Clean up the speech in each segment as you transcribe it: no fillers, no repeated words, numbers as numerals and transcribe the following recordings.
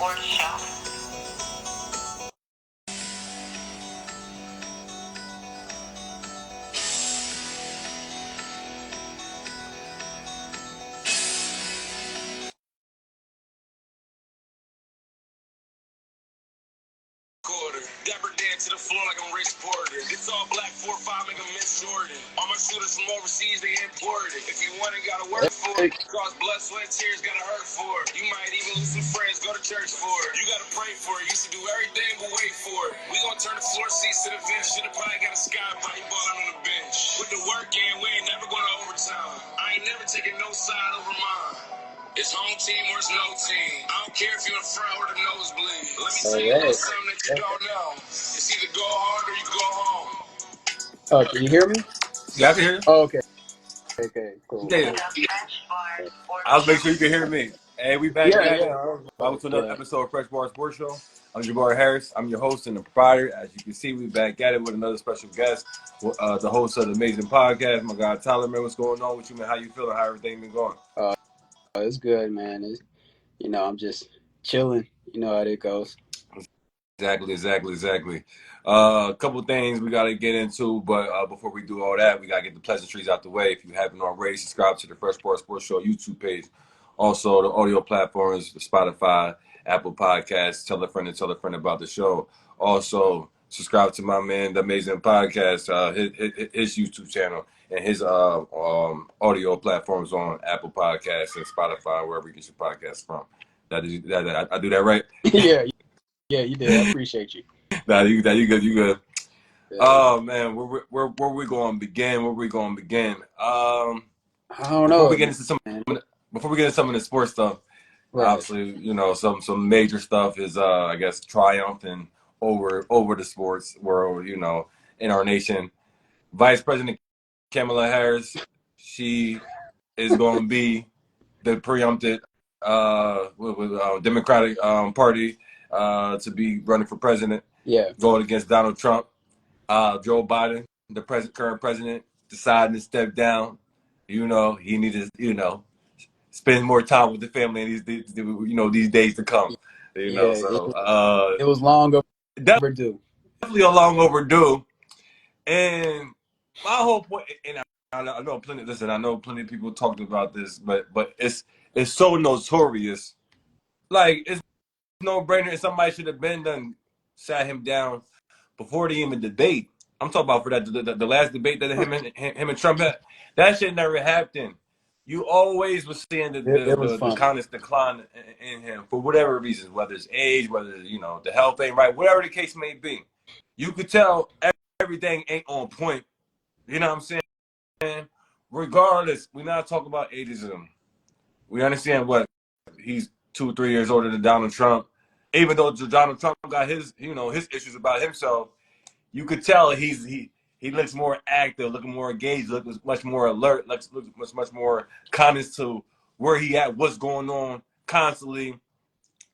Sports Show. Dapper dance to the floor like I'm Rich Porter. It's all black 4-5, make a Miss Jordan. All my shooters from overseas, they imported. If you want it, gotta work for it. Cause blood, sweat, tears, gotta hurt for it. You might even lose some friends, go to church for it. You gotta pray for it. Used to do everything but wait for it. We gon' turn the floor seats to the bench. Should've probably got a sky bite balling on the bench. Put the work in, we ain't never going to overtime. I ain't never taking no side over mine. It's home team or it's no team. I don't care if you're in front or the nosebleed. Let me tell you something that you don't know. It's either go hard or you go home. Oh, can you hear me? Yeah, I can hear you. Oh, okay. Okay, cool. Yeah. I'll make sure you can hear me. Hey, we back at it. Welcome to another episode of Fresh Bar Sports Show. I'm Jabari Harris. I'm your host and the proprietor. As you can see, we back at it with another special guest, the host of the amazing podcast, my guy Tyler. Man, what's going on with you, man? How you feeling? How everything been going? It's good, man. It's, I'm just chilling. You know how it goes. Exactly. A couple things we got to get into, but before we do all that, we got to get the pleasantries out the way. If you haven't already, subscribe to the Fresh Bar Sports Show YouTube page. Also, the audio platforms, Spotify, Apple Podcasts. Tell a friend about the show. Also, subscribe to my man, The Amazing Podcast, his YouTube channel, and his audio platforms on Apple Podcasts and Spotify, wherever you get your podcasts from. I do that right? Yeah, you did. I appreciate you. Nah, you good. Yeah. Oh man, where we going to begin? I don't know. Before we get into some of the sports stuff, right. Obviously, some major stuff is I guess triumphing over the sports world, in our nation. Vice President Kamala Harris, she is going to be the preempted Democratic Party to be running for president. Yeah. Going against Donald Trump. Joe Biden, the current president, deciding to step down. He needed to, spend more time with the family in these days to come. It was long overdue. Definitely a long overdue. And my whole point, and I know plenty. Listen, I know plenty of people talked about this, but it's so notorious. Like, it's no brainer. Somebody should have sat him down before they even debate. I'm talking about for that the last debate that him and Trump had. That shit never happened. You always was seeing the kindness decline in him for whatever reasons, whether it's age, whether the health ain't right, whatever the case may be. You could tell everything ain't on point. You know what I'm saying? Regardless, we're not talking about ageism. We understand what he's 2-3 years older than Donald Trump. Even though Donald Trump got his issues about himself, you could tell he looks more active, looking more engaged, looks much more alert, looks much more conscious to where he at, what's going on constantly,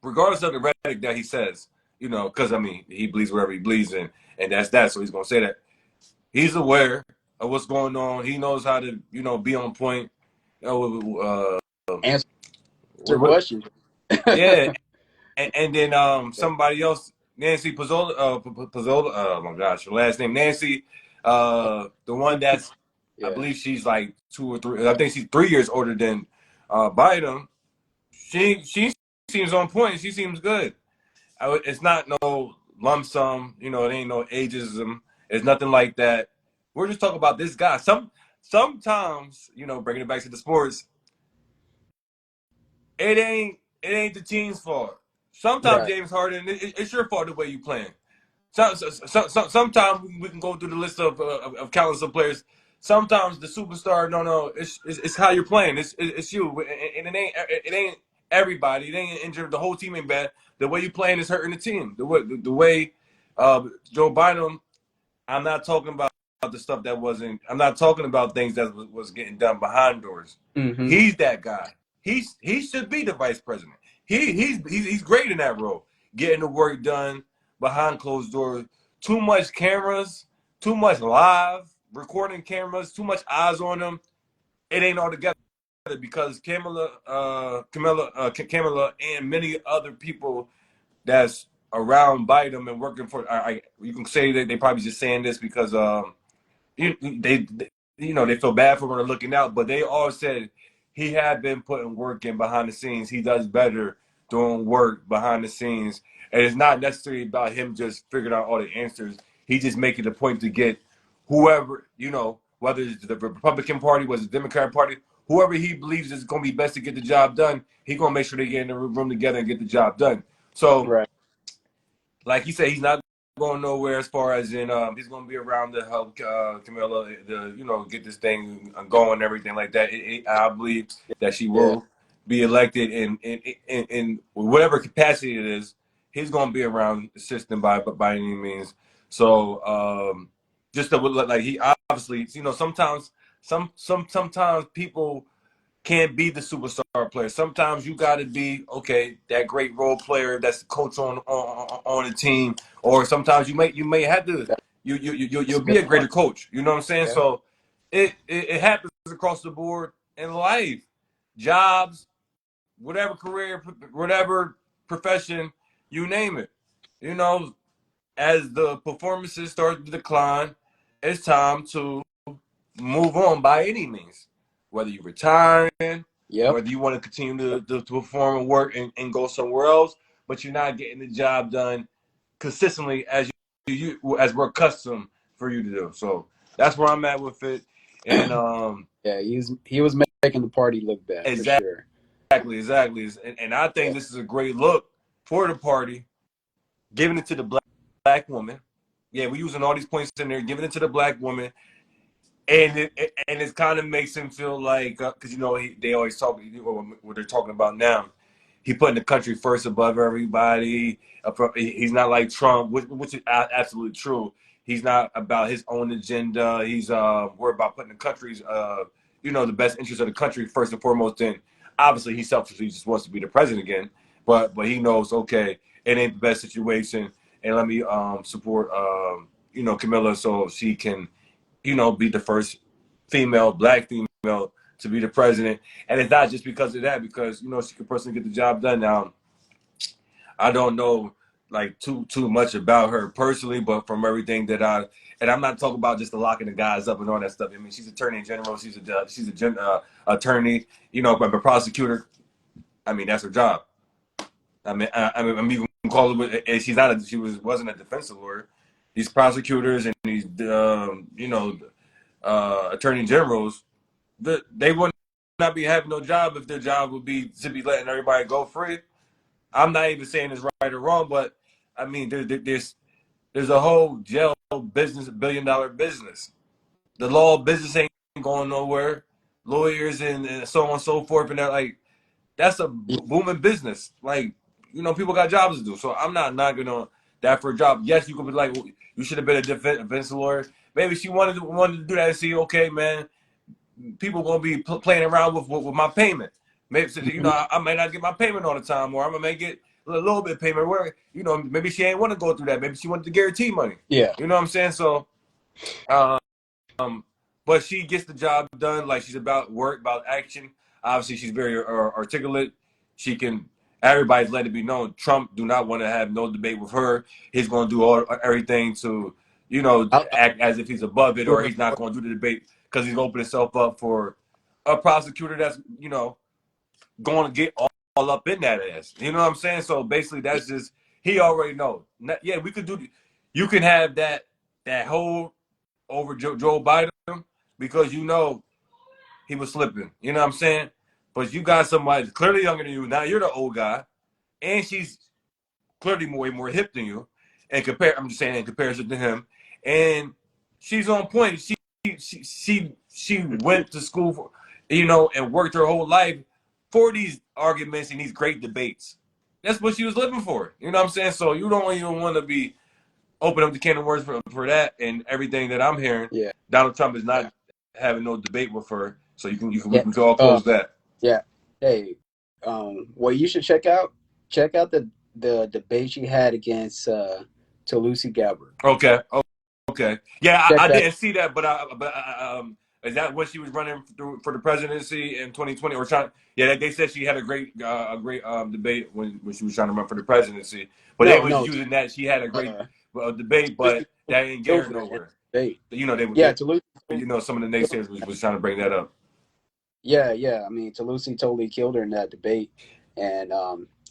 regardless of the rhetoric that he says. Because he believes whatever he believes in, and that's that. So he's gonna say that he's aware of what's going on. He knows how to be on point. Answer questions. Yeah. And then somebody else, Nancy Pizzola, oh my gosh, her last name Nancy, the one that's, I believe she's like 2 or 3, I think she's 3 years older than Biden. She seems on point. She seems good. It's not no lump sum, it ain't no ageism. It's nothing like that. We're just talking about this guy. Sometimes, bringing it back to the sports, it ain't the team's fault. Sometimes, James Harden, it's your fault the way you playing. Sometimes we can go through the list of countless of players. Sometimes the superstar, no, it's how you're playing. It's you, and it ain't everybody. It ain't injured. The whole team ain't bad. The way you playing is hurting the team. The way Joe Biden. I'm not talking about the stuff that wasn't. I'm not talking about things that was getting done behind doors. Mm-hmm. He's that guy. He should be the vice president. He's great in that role, getting the work done behind closed doors. Too much cameras, too much live recording cameras, too much eyes on them. It ain't all together because Kamala and many other people that's around Biden and working for. You can say that they probably just saying this because they they feel bad for him or looking out, but they all said he had been putting work in behind the scenes. He does better doing work behind the scenes, and it's not necessarily about him just figuring out all the answers. He just making the point to get whoever, whether it's the Republican Party, whether it's the Democratic Party, whoever he believes is going to be best to get the job done, he's going to make sure they get in the room together and get the job done. So, Right. like he said, he's not going nowhere as far as in he's going to be around to help Camilla get this thing going and everything like that. I believe that she will be elected in whatever capacity it is. He's going to be around assisting by any means. So just to, like, he obviously, sometimes sometimes people can't be the superstar player. Sometimes you got to be that great role player that's the coach on the team, or sometimes you may have to you'll be a greater coach. You know what I'm saying? Yeah. So it happens across the board in life, jobs, whatever career, whatever profession, you name it. As the performances start to decline, it's time to move on by any means. Whether you're retiring, whether you want to continue to perform and work and go somewhere else, but you're not getting the job done consistently as as we're accustomed for you to do. So that's where I'm at with it. And he was making the party look bad. Exactly, for sure. Exactly. And I think this is a great look for the party, giving it to the black woman. Yeah, we're using all these points in there, giving it to the black woman. And it kind of makes him feel like, because they always talk, what they're talking about now, he putting the country first above everybody. He's not like Trump, which is absolutely true. He's not about his own agenda. He's worried about putting the country's, the best interest of the country first and foremost. And obviously, he selfishly just wants to be the president again. But he knows, it ain't the best situation, and let me support Camilla so she can be the first black female to be the president. And it's not just because of that, because she can personally get the job done. Now, I don't know like too much about her personally, but from everything that and I'm not talking about just the locking the guys up and all that stuff. I mean, she's attorney general, she's a attorney, but a prosecutor. I mean, that's her job. I'm even calling it, and she wasn't a defense lawyer. These prosecutors and these attorney generals, they would not be having no job if their job would be to be letting everybody go free. I'm not even saying it's right or wrong, but I mean, there's a whole jail business, $1 billion business. The law business ain't going nowhere. Lawyers and so on and so forth, and that's a booming business. Like, people got jobs to do. So I'm not knocking on that for a job. Yes, you could be like, you should have been a defense lawyer. Maybe she wanted to do that and see, okay, man, people gonna be playing around with my payment. Maybe I might not get my payment all the time, or I may get a little bit of payment. Where maybe she ain't want to go through that. Maybe she wanted to guarantee money. Yeah, you know what I'm saying. So, but she gets the job done. Like, she's about work, about action. Obviously, she's very articulate. She can. Everybody's let it be known. Trump do not want to have no debate with her. He's going to do everything to, act as if he's above it, or he's not going to do the debate because he's opened himself up for a prosecutor that's, going to get all up in that ass. You know what I'm saying? So basically, that's just, he already knows. Yeah, we could do. You can have that hold over Joe Biden because he was slipping. You know what I'm saying? But you got somebody that's clearly younger than you. Now you're the old guy, and she's clearly way more hip than you. And I'm just saying in comparison to him, and she's on point. She went to school for, and worked her whole life for these arguments and these great debates. That's what she was living for. You know what I'm saying? So you don't even want to be open up the can of words for that, and everything that I'm hearing. Yeah. Donald Trump is not having no debate with her, so we can all close that. Yeah. Hey, well, you should check out the debate she had against Tulsi Gabbard. Okay. Yeah, I didn't see that, but Is that what she was running for the presidency in 2020? Or trying? Yeah, they said she had a great debate when she was trying to run for the presidency. But they No, was no, using that she had a great uh, debate, Lucy but that ain't get her Kilford in nowhere. the debate. You know, Yeah, Toulouse. some of the naysayers was trying to bring that up. Yeah, yeah. I mean, Toulouse totally killed her in that debate, and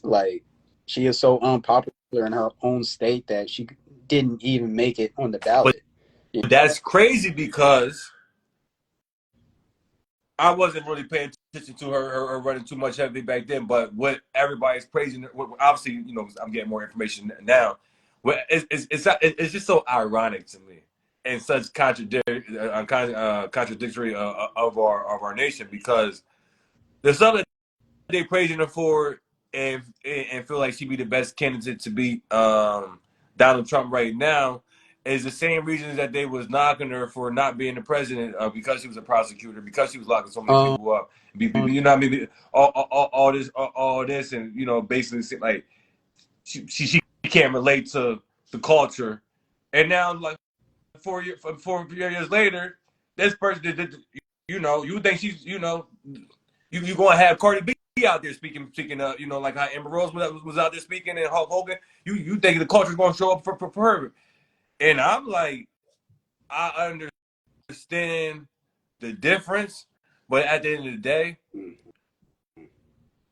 like she is so unpopular in her own state that she didn't even make it on the But ballot. You that's crazy because I wasn't really paying attention to her running too much heavy back then. But what everybody's praising, obviously, you know, I'm getting more information now. It's just so ironic to me and such contradictory of our nation, because there's something they praising her for and feel like she'd be the best candidate to beat Donald Trump right now is the same reasons that they was knocking her for not being the president, because she was a prosecutor, because she was locking so many know, people up. You know what I mean? All this, and you know, basically like she can't relate to the culture. And now, like 4 years later, this person did, you know, you think she's, you know, you gonna have Cardi B out there speaking, you know, like how Amber Rose was out there speaking, and Hulk Hogan. You think the culture's gonna show up for her? And I'm like, I understand the difference, but at the end of the day,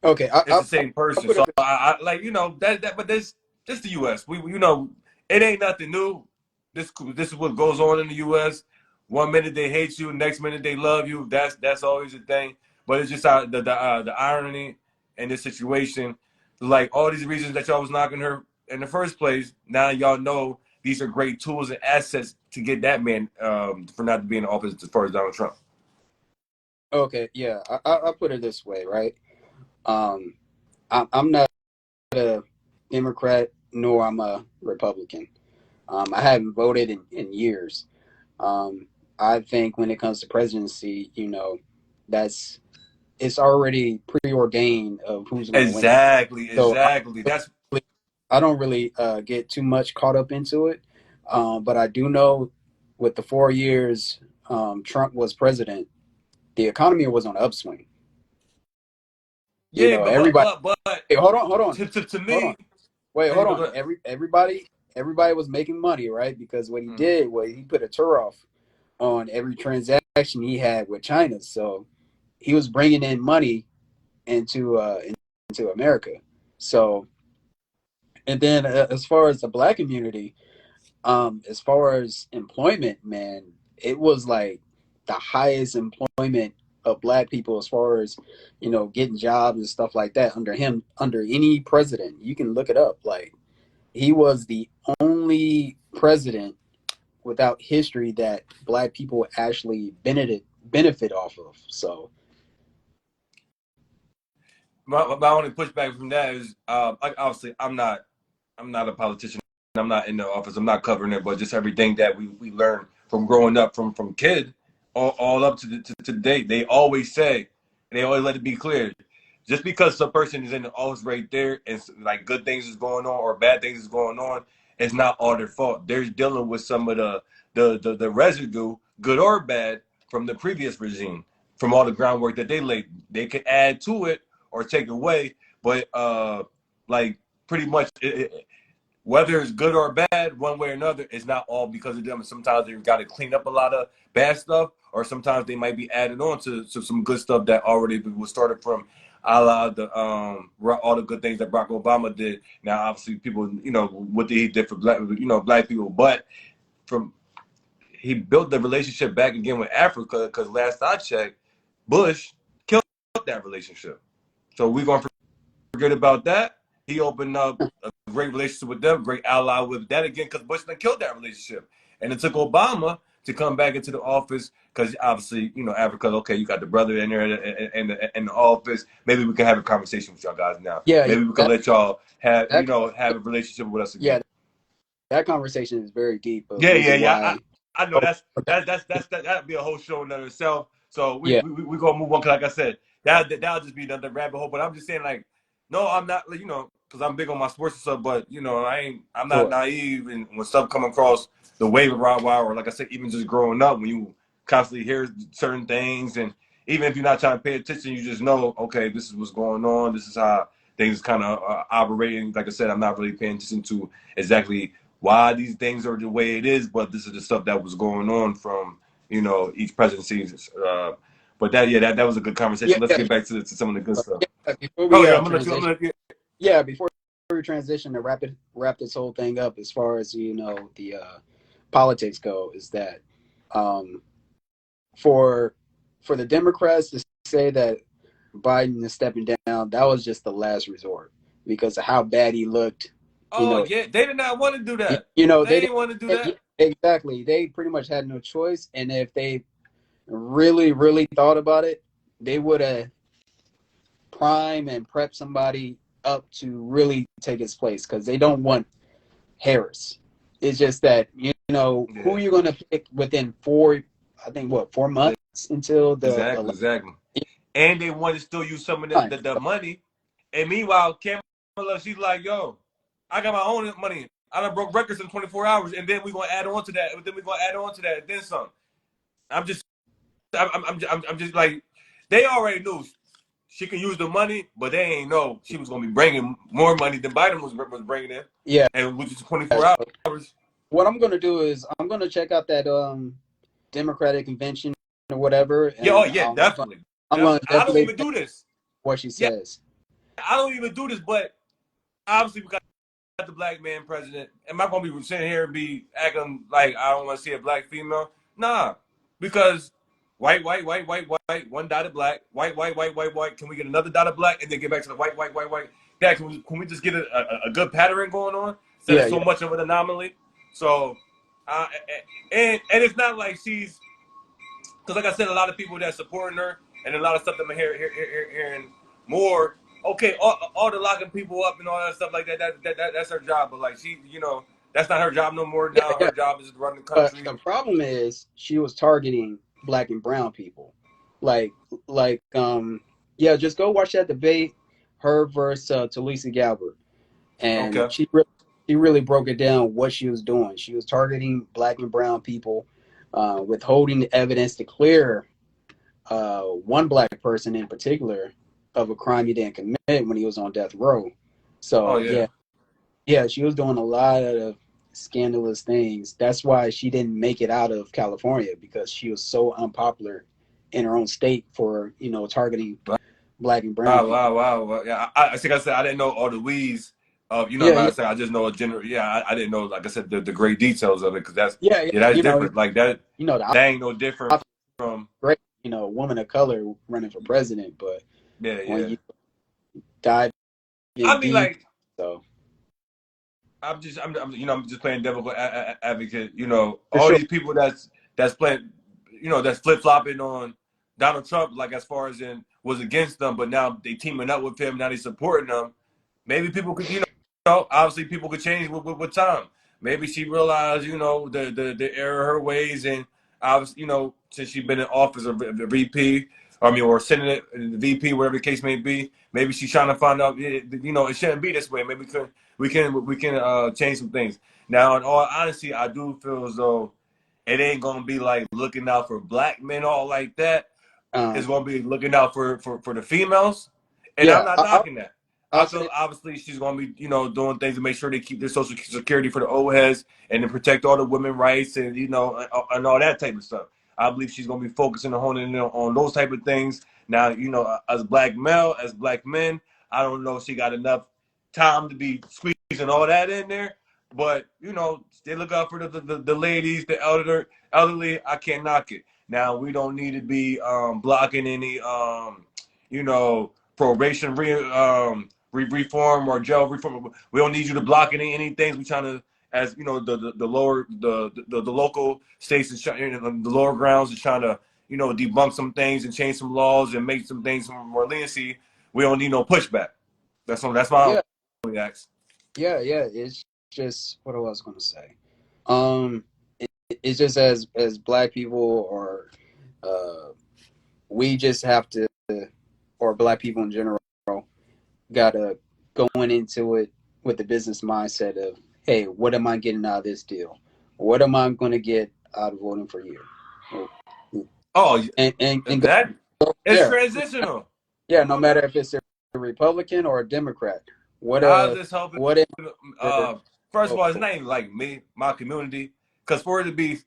okay, it's the same I'll person. put So it. I like, you know, but this the U.S. We you know, it ain't nothing new. This is what goes on in the U.S. One minute they hate you, next minute they love you. That's always a thing. But it's just the irony in this situation. Like all these reasons that y'all was knocking her in the first place. Now y'all know these are great tools and assets to get that man for not being in office as far as Donald Trump. Okay, yeah, I'll put it this way, right? Um, I'm not a Democrat nor I'm a Republican. I haven't voted in years. Um, I think when it comes to presidency, you know, that's it's already preordained of who's going to win it. So Exactly. That's I don't really get too much caught up into it, but I do know with the 4 years Trump was president, the economy was on an upswing. You yeah, know, everybody. but Hey, hold on, to hold on. me, Wait, you hold know, on. Everybody was making money, right? Because what he mm, did was he put a tour off on every transaction he had with China. So he was bringing in money into America. So and then as far as the black community, as far as employment, man, it was like the highest employment of black people as far as getting jobs and stuff like that under him, under any president. You can look it up. Like he was the only president without history that black people actually benefit off of. So my only pushback from that is obviously I'm not a politician. I'm not in the office. I'm not covering it, but just everything that we learn from growing up from kid all up to date. They always say, and they always let it be clear, just because some person is in the office right there and like good things is going on or bad things is going on, it's not all their fault. They're dealing with some of the residue, good or bad, from the previous regime, from all the groundwork that they laid. They can add to it or take away, but like pretty much whether it's good or bad, one way or another, it's not all because of them. Sometimes they've got to clean up a lot of bad stuff, or sometimes they might be added on to some good stuff that already was started from a la all the good things that Barack Obama did. Now, obviously, people, you know, what he did for black people, but from he built the relationship back again with Africa because last I checked, Bush killed that relationship. So we're gonna forget about that. He opened up a great relationship with them, great ally with that again, because Bush then killed that relationship. And it took Obama to come back into the office because obviously, you know, Africa, okay, you got the brother in there in the office. Maybe we can have a conversation with y'all guys now. yeah, Maybe we can let y'all have, that have a relationship with us again. yeah, that conversation is very deep. Of reason Yeah. why. I know Oh, that'd be a whole show in and of itself. So yeah, we gonna move on. Cause like I said, that'll just be another rabbit hole. But I'm just saying, like, no, I'm not. You know, because I'm big on my sports and stuff. But you know, I'm not sure. naive. And when stuff come across the wave of Rottweiler, or like I said, even just growing up, when you constantly hear certain things, and even if you're not trying to pay attention, you just know, okay, this is what's going on. This is how things kind of operating. Like I said, I'm not really paying attention to exactly why these things are the way it is, but this is the stuff that was going on from each presidency. But that was a good conversation. Let's get back to some of the good stuff. Before we I'm gonna transition, let you. before we transition to wrap this whole thing up, as far as the politics go, is that for the Democrats to say that Biden is stepping down, that was just the last resort because of how bad he looked. Oh yeah, they did not want to do that. They didn't want to do that. Exactly. They pretty much had no choice, and if they really, really thought about it, they would have prime and prep somebody up to really take his place because they don't want Harris. It's just that who you're going to pick within 4 months until the exactly. And they want to still use some of the money. And meanwhile, Kamala, she's like, yo, I got my own money. I done broke records in 24 hours, and then we're gonna add on to that. And then we're gonna add on to that, and then some. I'm just like, they already knew she can use the money, but they ain't know she was gonna be bringing more money than Biden was bringing in. Yeah, and which is 24 hours. What I'm gonna do is I'm gonna check out that Democratic convention or whatever. And definitely. I'm gonna I don't even do this. What she says. I don't even do this, but obviously we got the black man president. Am I gonna be sitting here and be acting like I don't want to see a black female? Nah, because white, 1 dot of black, white. Can we get another dot of black and then get back to the white? Dad, can we just get a good pattern going on instead of so much of an anomaly? So, and it's not like she's, because like I said, a lot of people that supporting her and a lot of stuff that I'm hearing more. Okay, all the locking people up and all that stuff like that. That's her job, but like she, that's not her job no more. Now her job is to run the country. But the problem is she was targeting black and brown people, just go watch that debate, her versus Tulsi Gabbard, and she really broke it down what she was doing. She was targeting black and brown people, withholding evidence to clear one black person in particular of a crime he didn't commit when he was on death row. So she was doing a lot of scandalous things. That's why she didn't make it out of California, because she was so unpopular in her own state for targeting black and brown. Wow. Yeah, I think I said I didn't know all the weeds of I just know a general. Yeah, I didn't know, like I said, the great details of it, because that's that's different. Like that, that ain't no different from great woman of color running for president, but when you dive I mean, like, so I'm just playing devil advocate. All these people that's playing, that's flip flopping on Donald Trump, like as far as in was against them, but now they teaming up with him. Now they supporting them. Maybe people could, obviously people could change with time. Maybe she realized, the error of her ways, and obviously, since she's been in office or VP, or Senate, VP, whatever the case may be. Maybe she's trying to find out, it shouldn't be this way. Maybe we can change some things. Now, in all honesty, I do feel as though it ain't gonna be like looking out for black men all like that. It's gonna be looking out for the females, and I'm not knocking that. I feel obviously she's gonna be doing things to make sure they keep their social security for the old heads and to protect all the women rights and and all that type of stuff. I believe she's gonna be focusing and honing in on those type of things. Now, as black men, I don't know if she got enough time to be squeezing all that in there. But they look out for the ladies, the elderly. I can't knock it. Now we don't need to be blocking any probation reform or jail reform. We don't need you to block anything. We trying to, as the local states is trying, the lower grounds is trying to debunk some things and change some laws and make some things more leniency. We don't need no pushback. That's my only ask. Yeah. It's just what I was going to say. It's just as black people, or we just have to, or black people in general, gotta going into it with the business mindset of, hey, what am I getting out of this deal? What am I going to get out of voting for you? Oh, and go that it's there. transitional. Yeah, no matter if it's a Republican or a Democrat. What How's this helping? what if First of vote all, it's for? not even like me, my community, because for it to be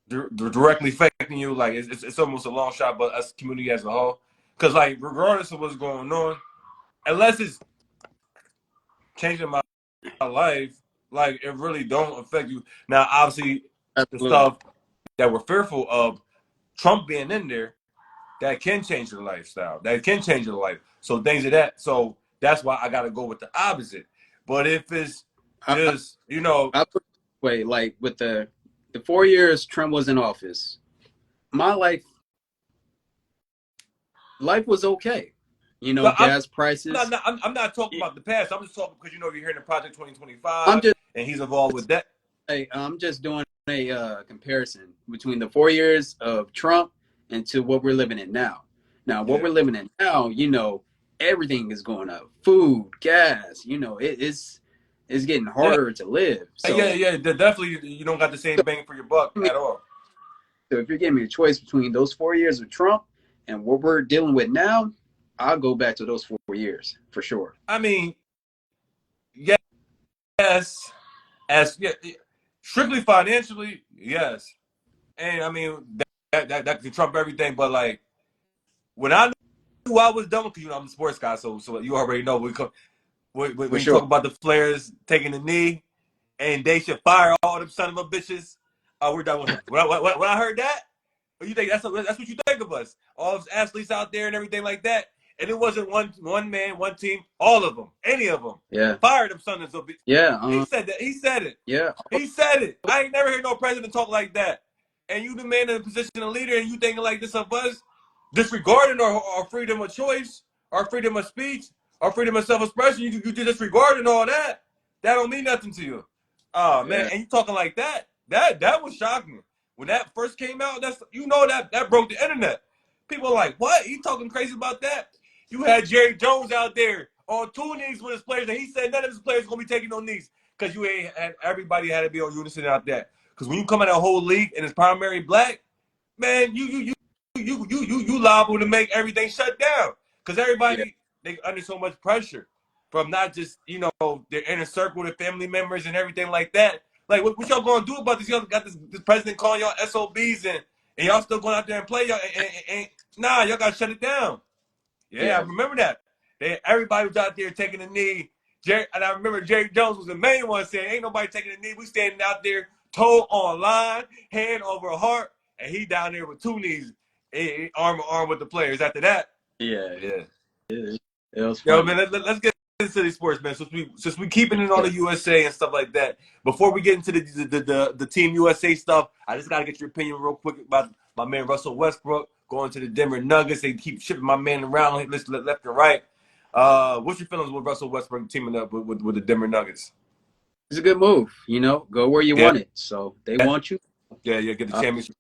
directly affecting you, like it's almost a long shot, but us community as a whole, because like regardless of what's going on, unless it's changing my life, like it really don't affect you. Now, obviously, the Absolutely. stuff that we're fearful of, Trump being in there, that can change your lifestyle. That can change your life. So things of that. So that's why I got to go with the opposite. But if it's I, just, you know, I put it this way, like with the 4 years Trump was in office, my life was okay. You know, but gas prices. I'm not talking about the past. I'm just talking because you're hearing the Project I'm 2025 just and he's involved with that. I'm just doing a comparison between the 4 years of Trump and to what we're living in now. Now, what Yeah. we're living in now, you know, everything is going up. Food, gas, you know, it's getting Yeah. harder to live. Yeah. So, Yeah. Definitely, you don't got the same bang for your buck I mean, at all. so if you're giving me a choice between those 4 years of Trump and what we're dealing with now, I'll go back to those 4 years for sure. I mean, yes, as yeah, strictly financially, yes. And I mean, that could trump everything. But like, when I knew I was done, because I'm a sports guy, so you already know For when you sure. talk about the players taking the knee and they should fire all them son of a bitches. Oh, we're done with him. When I heard that, you think that's what you think of us, all those athletes out there and everything like that. And it wasn't one man, one team, all of them, any of them. Yeah. Fired them son of a bitch. Yeah. He said that. He said it. Yeah. He said it. I ain't never heard no president talk like that. And you the man in the position of leader, and you thinking like this of us, disregarding our freedom of choice, our freedom of speech, our freedom of self-expression. You disregarding all that. That don't mean nothing to you. Oh man, Yeah. and you talking like that? That was shocking. When that first came out, that broke the internet. People are like, what? You talking crazy about that? You had Jerry Jones out there on 2 knees with his players, and he said none of his players gonna be taking no knees because you ain't had everybody had to be on unison out there. Because when you come in a whole league and it's primary black, man, you liable to make everything shut down. Because Yeah. everybody they under so much pressure from not just their inner circle, their family members, and everything like that. Like what y'all gonna do about this? Y'all got this president calling y'all SOBs and y'all still going out there and play y'all and nah, y'all gotta shut it down. Yeah, I Yeah. remember that. Everybody was out there taking a knee. And I remember Jerry Jones was the main one saying, "Ain't nobody taking a knee. We standing out there, toe on line, hand over heart, and he down there with 2 knees, arm in arm with the players." After that, Yeah. yeah, It was yo, man, funny. let's get into these sports, man. Since we keeping it on Yeah. the USA and stuff like that. Before we get into the Team USA stuff, I just gotta get your opinion real quick about my man Russell Westbrook going to the Denver Nuggets. They keep shipping my man around left and right. What's your feelings with Russell Westbrook teaming up with the Denver Nuggets? It's a good move, you know. Go where you Yeah, want it. So they want you. yeah. Get the Uh, championship.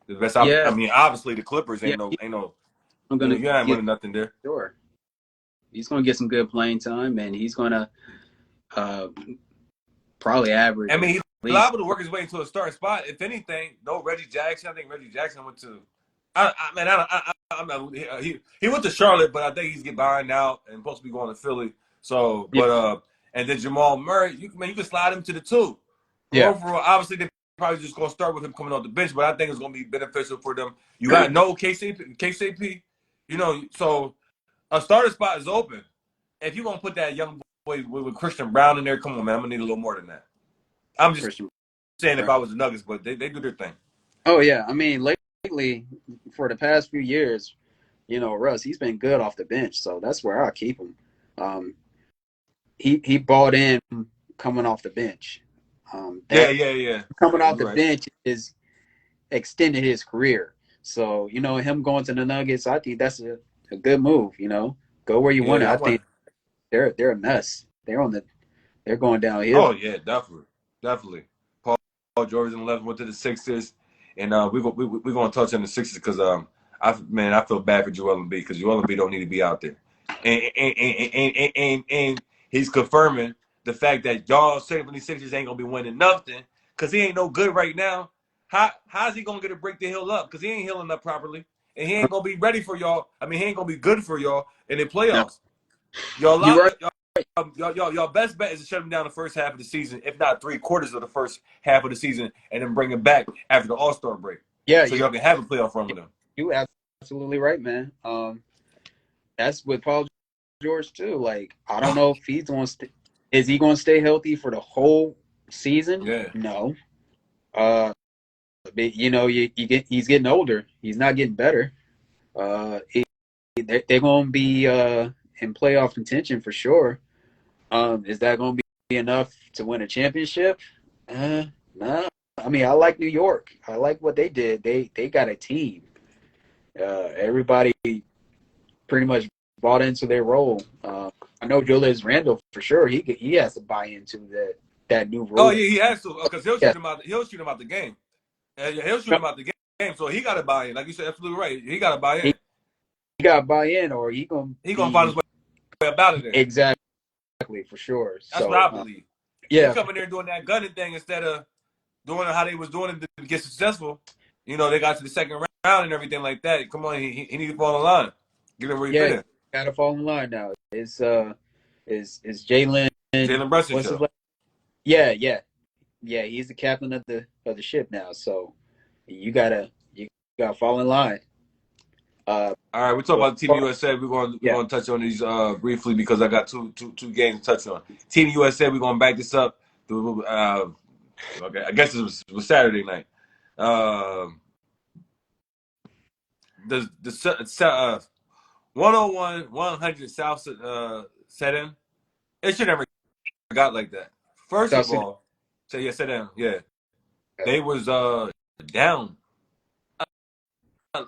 The best. I yeah, mean, obviously the Clippers yeah. I'm gonna you ain't get winning nothing there. sure. He's gonna get some good playing time, and he's gonna uh, probably I average mean, he's at least. liable to work his way into a starting spot. If anything, no Reggie Jackson. I think Reggie Jackson went to. I mean, I'm not, he went to Charlotte, but I think he's getting behind now and supposed to be going to Philly. So, Yeah, and then Jamal Murray, you can slide him to the two. yeah, Overall, obviously they probably just gonna start with him coming off the bench, but I think it's gonna be beneficial for them. You got no KCP, so a starter spot is open. If you're gonna put that young boy with Christian Brown in there, come on, man, I'm gonna need a little more than that. I'm just Christian saying if Brown. I was the Nuggets, but they do their thing. Oh yeah, I mean lately for the past few years, you know, Russ, he's been good off the bench, so that's where I keep him. Um, he bought in coming off the bench. That Yeah. coming off You're the right. bench is extended his career. So, you know, him going to the Nuggets, I think that's a good move, you know. Go where you want it. Yeah, I I want. think they're a mess. They're going Oh downhill. yeah, definitely. Paul George and Levin went to the Sixers, and we gonna touch on the Sixers because I feel bad for Joel Embiid because Joel Embiid don't need to be out there, and he's confirming the fact that y'all 76ers ain't gonna be winning nothing because he ain't no good right now. how's he gonna get a break to heal up? Because he ain't healing up properly, and he ain't gonna be ready for y'all. I mean, he ain't gonna be good for y'all in the playoffs. You're right. Y'all best bet is to shut him down the first half of the season, if not 3/4 of the first half of the season, and then bring him back after the All-Star break. Yeah, so y'all can have a playoff run with him. You absolutely right, man. That's with Paul George too. Like, I don't know if he's going to. Is he going to stay healthy for the whole season? Yeah. No. But, he's getting older. He's not getting better. They're going to be in playoff contention for sure. Is that going to be enough to win a championship? No. I mean, I like New York. I like what they did. They got a team. Everybody pretty much bought into their role. I know Julius Randle for sure. He has to buy into that new role. Oh yeah, he has to, because he'll shoot him out. He'll shoot him out the game. He'll shoot him out the game. So he got to buy in. Like you said, absolutely right. He got to buy in. He got to buy in, or he gonna find his way about it. Exactly, for sure. That's what I believe. Yeah, he come in there doing that gunning thing instead of doing how they was doing it to get successful. You know, they got to the second round and everything like that. Come on, he need to fall in line. Get him where he fit in. Got to fall in line now. It's Jalen Brunson. What's his name? Yeah. He's the captain of the ship now. So you gotta fall in line. All right, we talk about Team USA. We're gonna touch on these briefly because I got two games to touch on. Team USA, we're gonna back this up. Okay, I guess it was Saturday night. The 101-100 South set in. It should never got like that. First of all, set in. Yeah, they was down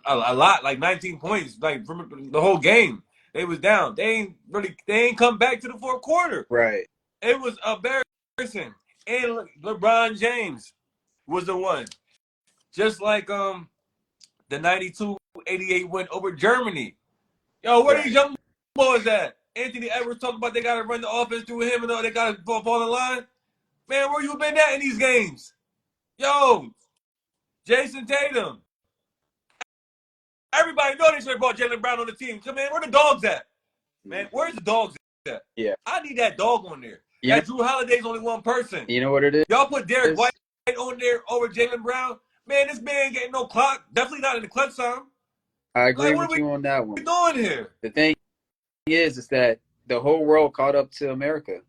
a lot, like 19 points, like from the whole game. They was down. They ain't come back to the fourth quarter. Right. It was embarrassing. And LeBron James was the one. Just like the 92-88 win over Germany. Yo, where these young boys at? Anthony Edwards talking about they got to run the offense through him and they got to fall in line. Man, where you been at in these games? Yo, Jason Tatum. Everybody know they should have brought Jaylen Brown on the team. So, man, where the dogs at? Man, where's the dogs at? Yeah. I need that dog on there. That Drew Holiday's only one person. You know what it is? Y'all put Derek White on there over Jaylen Brown. Man, this man getting no clock. Definitely not in the clutch time. I agree with you on that one. What are we doing here? The thing is that the whole world caught up to America.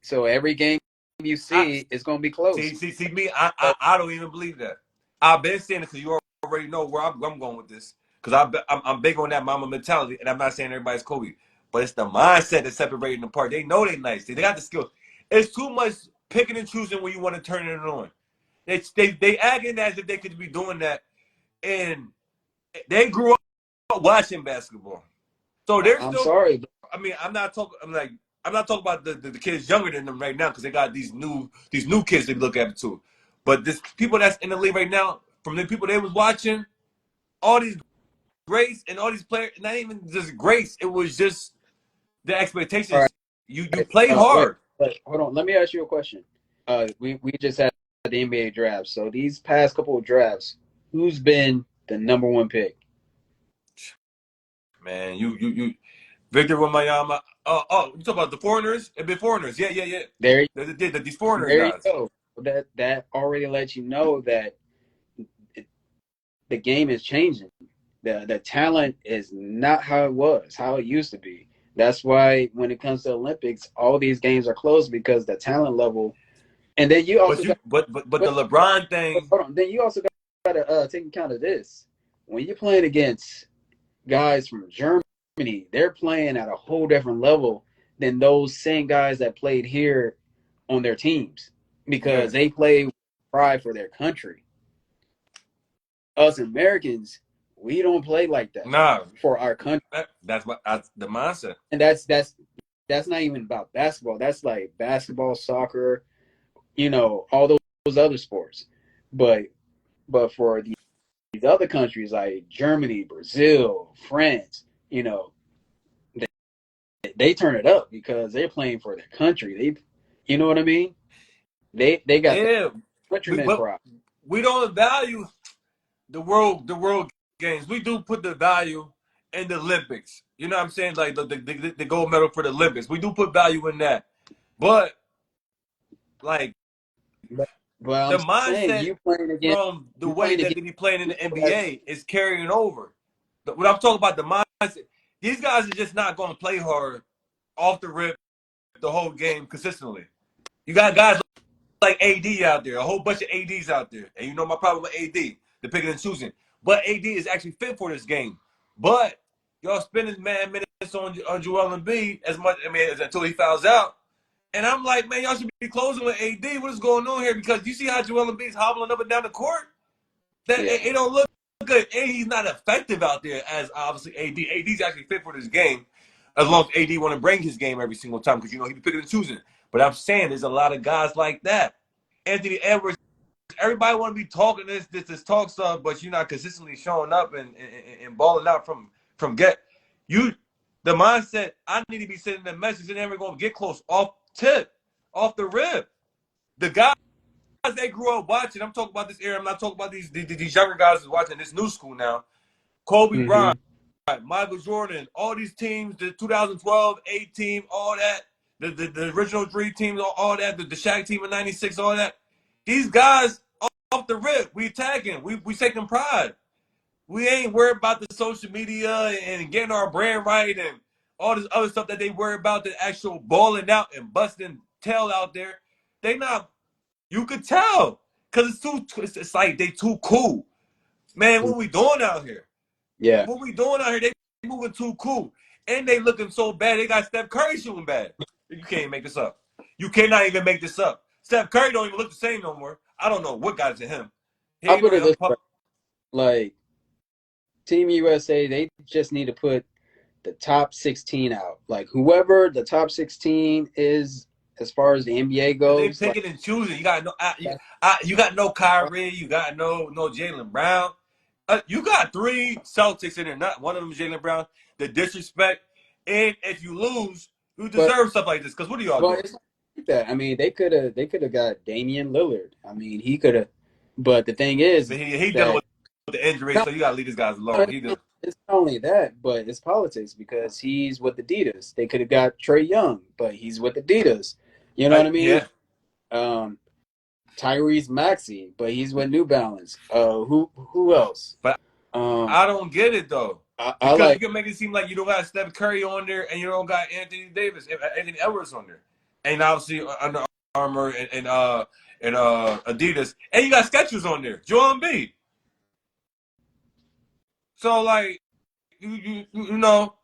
So every game you see is going to be close. See me, I don't even believe that. I've been saying it because you already know where I'm going with this. Because I'm big on that mama mentality, and I'm not saying everybody's Kobe. But it's the mindset that's separating them apart. They know they're nice. They got the skills. It's too much picking and choosing when you want to turn it on. They acting as if they could be doing that. And they grew up watching basketball. So they're still. I'm sorry. I mean, I'm not talking about the kids younger than them right now because they got these new kids they look at too. But this people that's in the league right now, from the people they was watching, all these greats and all these players, not even just greats, it was just the expectations. Right. You play hard. But hold on, let me ask you a question. We just had the NBA draft. So these past couple of drafts, who's been the number one pick? Man, you Victor Wembanyama. You talk about the foreigners? It'd been foreigners. Yeah. There these foreigners there guys. You go. That already lets you know that the game is changing. The talent is not how it used to be. That's why when it comes to Olympics, all these games are closed because the talent level. And then you also but the LeBron thing. Hold on. Then you also got to take account of this. When you're playing against guys from Germany, they're playing at a whole different level than those same guys that played here on their teams because they play with pride for their country. Us Americans, we don't play like that. Nah, for our country. That's the mindset. And that's not even about basketball. That's like basketball, soccer, all those other sports. But for these other countries like Germany, Brazil, France, they turn it up because they're playing for their country. You know what I mean? They got countrymen pride. we don't value the world games. We do put the value in the Olympics. You know what I'm saying? Like the gold medal for the Olympics. We do put value in that. But like But the I'm saying mindset from the you way playing that against they be playing in the people that's NBA is carrying over. When I'm talking about the mindset, these guys are just not going to play hard off the rip the whole game consistently. You got guys like AD out there, a whole bunch of ADs out there. And you know my problem with AD, the picking and choosing. But AD is actually fit for this game. But y'all spending minutes on Joel Embiid as much, until he fouls out. And I'm like, man, y'all should be closing with AD. What is going on here? Because you see how Joel Embiid's hobbling up and down the court? That yeah. it don't look good. And he's not effective out there as obviously AD. AD's actually fit for this game. As long as AD want to bring his game every single time, because he be picking and choosing. But I'm saying there's a lot of guys like that. Anthony Edwards, everybody want to be talking this talk stuff, but you're not consistently showing up and balling out from get. You the mindset, I need to be sending the message and never going to get close off tip, off the rip. The guys they grew up watching, I'm talking about this era, I'm not talking about these younger guys who's watching this new school now. Kobe Mm-hmm. Bryant, Michael Jordan, all these teams, the 2012 8 team, all that, the original 3 teams, all that, the Shaq team in '96, all that. These guys off the rip, we attacking, we taking pride. We ain't worried about the social media and getting our brand right and all this other stuff that they worry about, the actual balling out and busting tail out there. They not, you could tell, because it's like they too cool. Man, what we doing out here? Yeah. What we doing out here? They moving too cool. And they looking so bad. They got Steph Curry shooting bad. You can't make this up. You cannot even make this up. Steph Curry don't even look the same no more. I don't know what got to him. He I'll ain't put it no this way. Like Team USA, they just need to put the top 16 out. Like whoever the top 16 is as far as the NBA they goes, like picking and choosing. You got no, that's you got no Kyrie. You got no Jaylen Brown. You got 3 Celtics in there. Not one of them Jaylen Brown. The disrespect, and if you lose, you but deserve stuff like this. Because what are y'all doing? it's not like that. I mean, they could have got Damian Lillard. I mean, he could have. But the thing is But he dealing that with the injury, not, so you gotta leave these guys alone. it's not only that, but it's politics because he's with Adidas. They could have got Trae Young, but he's with Adidas. You know what I mean? Yeah. Um, Tyrese Maxey, but he's with New Balance. Who else? But Um, I don't get it though, I because you like can make it seem like you don't got Steph Curry on there and you don't got Anthony Edwards on there, and obviously Under Armour and Adidas, and you got Skechers on there, Joel Embiid. So like you know,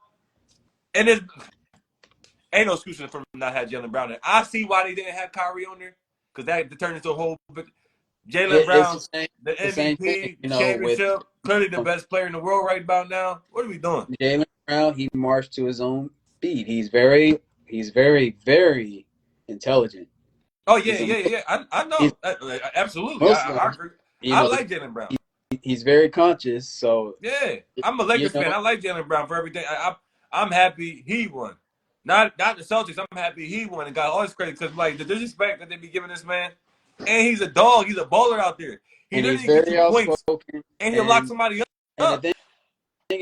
and it ain't no excuse for not having Jaylen Brown there. I see why they didn't have Kyrie on there, because that turned into a whole. Jaylen it's Brown, the the same thing. MVP, You know, with championship, clearly the best player in the world right about now. What are we doing? Jalen Brown, he marched to his own beat. He's very, very intelligent. Oh He's a yeah. I he's know, absolutely. most I of agree. you I know like Jaylen Brown. he's very conscious. So Yeah, I'm a you Lakers fan. know, I like Jaylen Brown for everything. I'm happy he won. Not the Celtics. I'm happy he won and got all this credit, because like the disrespect that they be giving this man, and he's a dog. He's a baller out there. He and he's literally get very you points outspoken. and he'll lock And somebody and up. the thing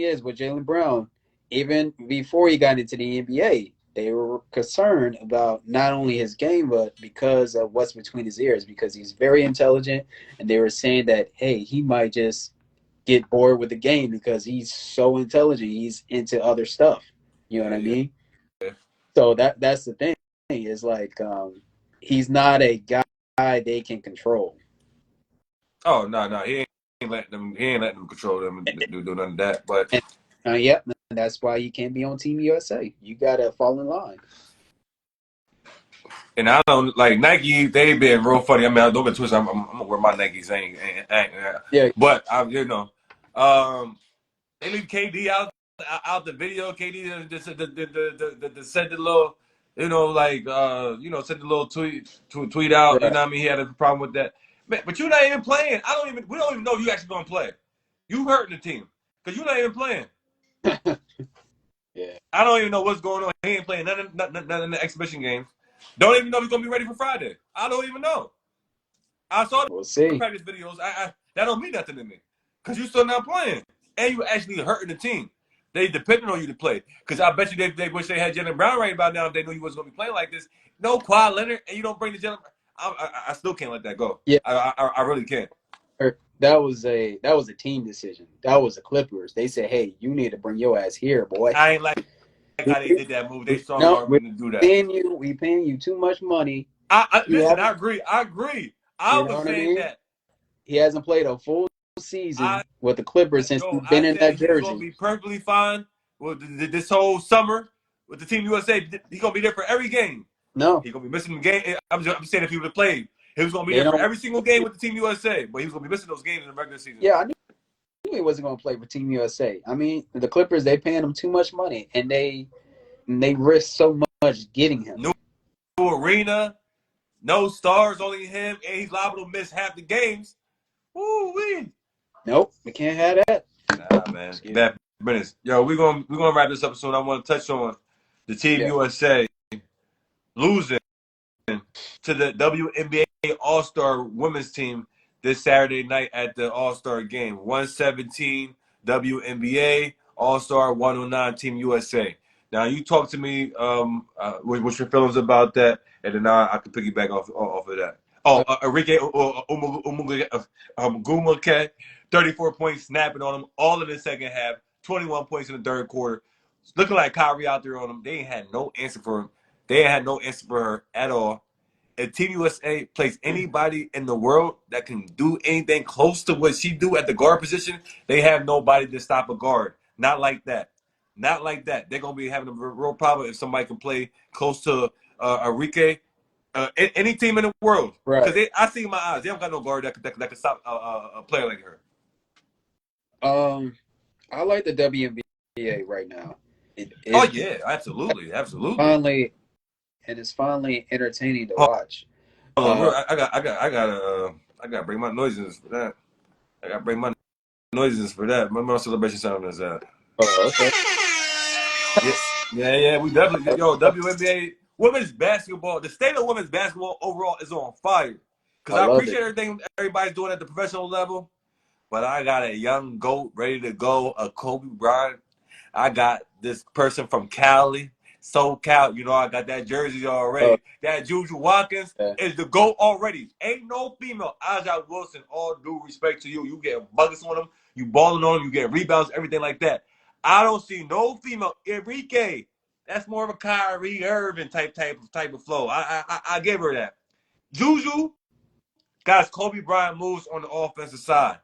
is with Jalen Brown, even before he got into the NBA, they were concerned about not only his game, but because of what's between his ears, because he's very intelligent, and they were saying that hey, he might just get bored with the game because he's so intelligent. He's into other stuff. You know what I Yeah. mean? So that's the thing. Is like he's not a guy they can control. Oh no, he ain't letting them. He ain't letting them control them and do none of that. But And yep, that's why you can't be on Team USA. You gotta fall in line. and I don't like Nike. They been real funny. I mean, I don't get twisted. I'm gonna wear my Nikes. Yeah, But I, they leave KD out the video. KD said the little, said the little tweet out. You right. know what I mean? He had a problem with that. Man, but you're not even playing. We don't even know if you actually gonna play. You hurting the team because you're not even playing. Yeah. I don't even know what's going on. He ain't playing none in the exhibition games. Don't even know if he's gonna be ready for Friday. I don't even know. I saw We'll the see. practice videos. That don't mean nothing to me because you still not playing and you actually hurting the team. They depending on you to play because I bet you they wish they had Jaylen Brown right about now if they knew he wasn't going to be playing like this. No Kawhi Leonard and you don't bring the Jaylen. I still can't let that go. Yeah, I really can't. that was a team decision. That was the Clippers. They said, "Hey, you need to bring your ass here, boy." I ain't like how they did that move. They strong No, armed we're him to do that. we paying you too much money. Listen, I agree. I You know was what I saying mean? that. He hasn't played a full season with the Clippers since he's I been in said that he's gonna jersey. be perfectly fine with this whole summer with the Team USA. He's gonna be there for every game. No, He's gonna be missing the game. I'm saying if he would have played, he was gonna be they there for don't. every single game with the Team USA. But he was gonna be missing those games in the regular season. Yeah, I knew he wasn't going to play for Team USA. I mean, the Clippers, they paying him too much money, and they risk so much getting him. New arena, no stars, only him, and he's liable to miss half the games. Woo wee. Nope, we can't have that. Nah, man. Bad business. Yo, we're gonna wrap this up soon. I want to touch on the Team USA losing to the WNBA All-Star Women's Team this Saturday night at the All-Star Game. 117 WNBA All-Star 109 Team USA. Now you talk to me. What's your feelings about that? And then I can piggyback off of that. Oh, Enrique Gumake, 34 points snapping on him all in the second half, 21 points in the third quarter. Looking like Kyrie out there on him. They ain't had no answer for him. They ain't had no answer for her at all. If Team USA plays anybody in the world that can do anything close to what she do at the guard position, they have nobody to stop a guard. Not like that. Not like that. They're going to be having a real problem if somebody can play close to Enrique. Any team in the world. Because I see in my eyes, they don't got no guard that can stop a player like her. I like the WNBA right now. Yeah, absolutely. Finally, and it's finally entertaining to watch. I gotta bring my noises for that. I gotta bring my noises for that. My celebration sound is that. Oh, okay. Yeah. We definitely WNBA women's basketball. The state of women's basketball overall is on fire. Because I appreciate everything everybody's doing at the professional level, but I got a young GOAT ready to go, a Kobe Bryant. I got this person from Cali. SoCal, I got that jersey already. That Juju Watkins is the GOAT already. Ain't no female. Aja Wilson, all due respect to you. You get buckets on them. You balling on them. You get rebounds, everything like that. I don't see no female. Enrique, that's more of a Kyrie Irving type of flow. I give her that. Juju, guys, Kobe Bryant moves on the offensive side.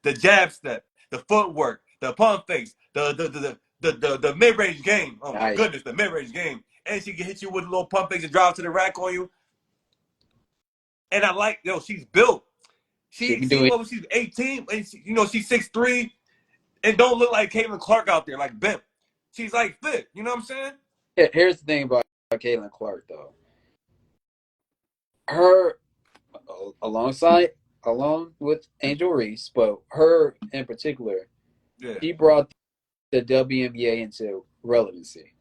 The jab step, the footwork, the pump fakes, the mid-range game. Oh my goodness, the mid-range game. And she can hit you with a little pump fakes and drive to the rack on you. And I like, she's built. She's 18, and she's 6'3", and don't look like Caitlin Clark out there, like bimp. She's like fit. You know what I'm saying? Yeah, here's the thing about Caitlin Clark, though. Her, along with Angel Reese, but her in particular, she brought the WNBA into relevancy.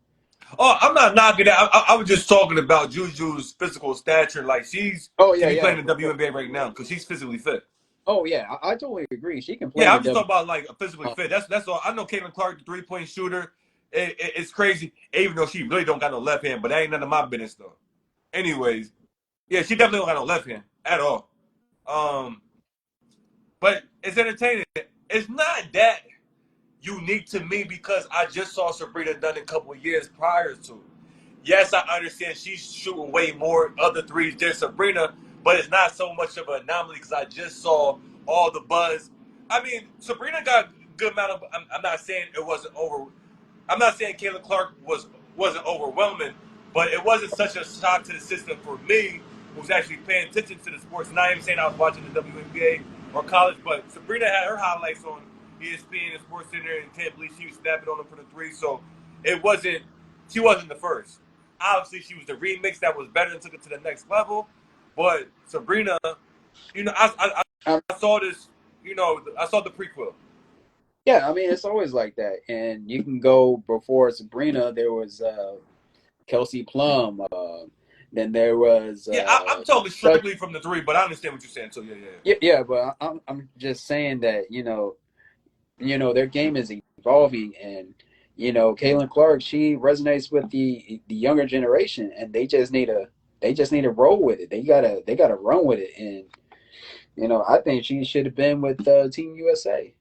Oh, I'm not knocking that. I was just talking about Juju's physical stature. Like she's playing the WNBA right now because she's physically fit. Oh yeah, I totally agree. She can play. Yeah, I'm just talking about like a physically fit. That's all. I know Caitlin Clark, the 3-point shooter. It's crazy, even though she really don't got no left hand. But that ain't none of my business though. Anyways, yeah, she definitely don't got no left hand at all. But it's entertaining. It's not that unique to me because I just saw Sabrina done a couple of years prior to. Yes, I understand she's shooting way more other threes than Sabrina, but it's not so much of an anomaly because I just saw all the buzz. I mean, Sabrina got a good amount of. I'm not saying it wasn't over. I'm not saying Caitlin Clark wasn't overwhelming, but it wasn't such a shock to the system for me, who's actually paying attention to the sports. Not even saying I was watching the WNBA or college, but Sabrina had her highlights on ESPN and Sports Center, and can't believe she was snapping on them for the three. So it wasn't. She wasn't the first. Obviously, she was the remix that was better and took it to the next level. But Sabrina, I saw this. I saw the prequel. Yeah, I mean it's always like that, and you can go before Sabrina. There was Kelsey Plum, Then there was Yeah, I'm talking strictly from the three, but I understand what you're saying. So yeah, but I'm just saying that their game is evolving, and Caitlin Clark, she resonates with the younger generation, and they just need to roll with it. They gotta run with it, and I think she should have been with Team USA.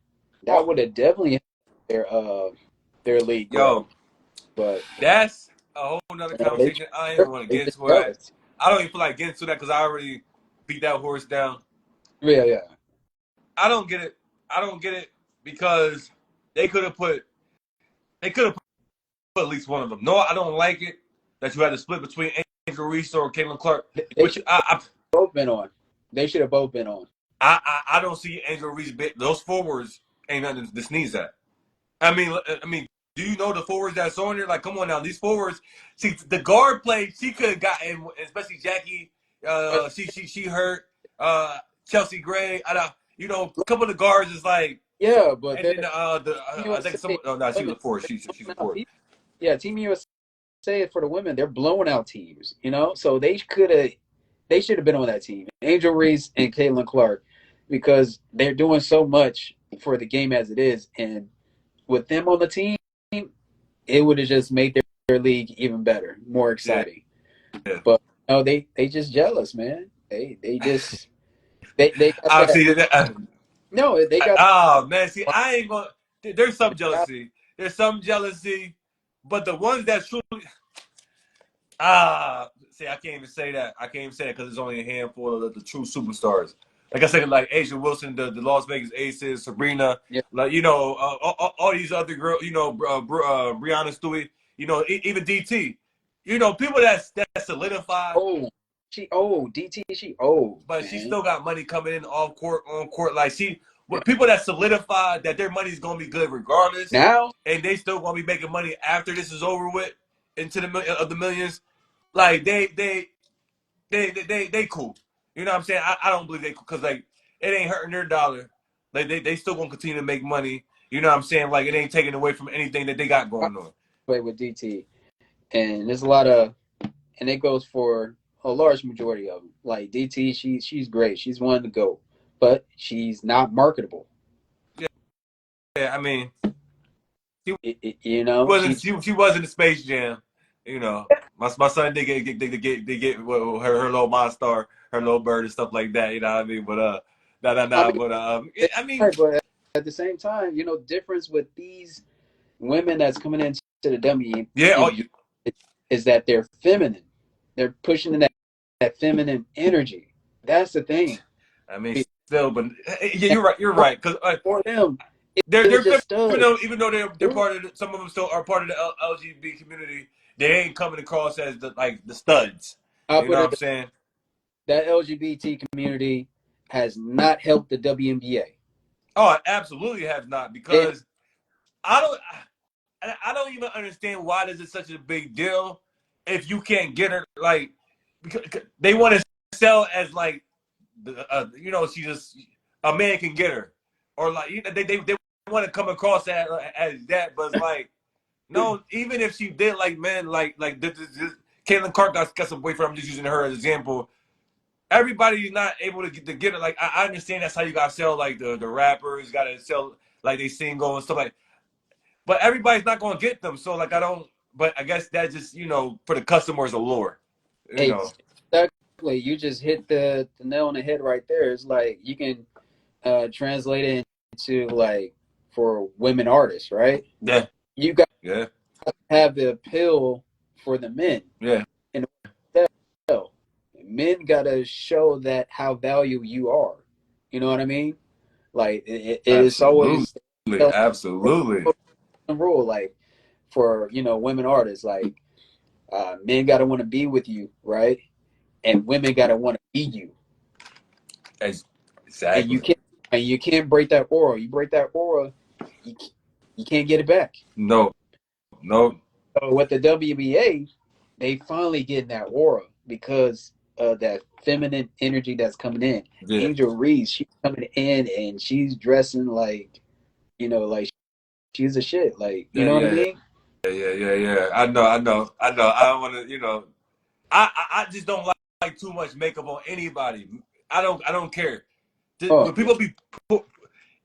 That Oh, would have definitely helped their league grow. yo, But that's a whole nother they conversation. I ain't want to they get just into it. jealous. I don't even feel like getting to that because I already beat that horse down. Yeah, yeah. I don't get it. I don't get it because they could have put at least one of them. No, I don't like it that you had to split between Angel Reese or Caitlin Clark. They Which should both been on. They should have both been on. I don't see Angel Reese. Those forwards ain't nothing to sneeze at. I mean, do you know the forwards that's on there? Like, come on now, these forwards. See, the guard play she could have gotten, especially Jackie. But She hurt. Chelsea Gray. A couple of the guards is like, yeah, but and then Team I think USA some. Oh no, she was women, a forward. they're She's a blowing out forward. teams. Yeah, Team USA for the women, they're blowing out teams. So they should have been on that team. Angel Reese and Caitlin Clark, because they're doing so much for the game as it is, and with them on the team, it would have just made their league even better, more Yeah, exciting. yeah. But no, they just jealous, man. They just they got I that. see that. No, they got. Oh man, see, I ain't gonna. There's some jealousy. There's some jealousy, but the ones that truly see, I can't even say that. I can't even say that because there's only a handful of the true superstars. Like I said, like Asia Wilson, the Las Vegas Aces, Sabrina, Yeah. like all these other girls, Brianna Stewie, even DT, people that solidified, DT, she old, but she man. still got money coming in off court, on court. Like with people that solidified that their money's gonna be good regardless, Now, and they still gonna be making money after this is over with, into the millions. Like they cool. You know what I'm saying? I don't believe they cool because like it ain't hurting their dollar. Like they still gonna continue to make money. You know what I'm saying? Like it ain't taking away from anything that they got I going on. play with DT, and there's a lot of, and it goes for a large majority of them. Like DT, she's great. She's one to go, but she's not marketable. Yeah, I mean, She's she wasn't a Space Jam. You know, my son did get her little Monstar, her little bird and stuff like that. You know what I mean? But I nah. mean, But I mean, right, but at the same time, difference with these women that's coming into the yeah. Oh, WNBA is that they're feminine. They're pushing in that feminine energy. That's the thing. I mean, still, but yeah, you're right. You're right because For them, they're it was just even studs. though they're part of some of them still are part of the LGBT community. They ain't coming across as the studs. I'll You put know what it I'm saying? that LGBT community has not helped the WNBA. Oh, it absolutely has not It, because I don't. I don't even understand why this is such a big deal if you can't get her. Like, because they want to sell as like, she just a man can get her, or like they want to come across as that, but it's like no. Even if she did, like man, like this Caitlin Clark got some boyfriend. I'm just using her as an example. Everybody's not able to get it. Like I understand that's how you gotta sell like the rappers gotta sell like they single and stuff like. But everybody's not going to get them. So, like, I don't, but I guess that just, for the customers allure, exactly. You just hit the nail on the head right there. It's like you can translate it into like for women artists, right? Yeah. You got Yeah. to have the appeal for the men. Yeah. And men got to show that how valuable you are. You know what I mean? Like it is Absolutely. always Absolutely. rule. Like for women artists, like men got to want to be with you, right? And women got to want to be you. Exactly. And you can't break that aura. You break that aura, you can't get it back. No. So with the WBA, they finally getting that aura because of that feminine energy that's coming in. Yeah. Angel Reese, she's coming in and she's dressing like, like she's a shit. Like, you know what I mean? Yeah. I know. I don't want to, I just don't like too much makeup on anybody. I don't care. Oh, When people be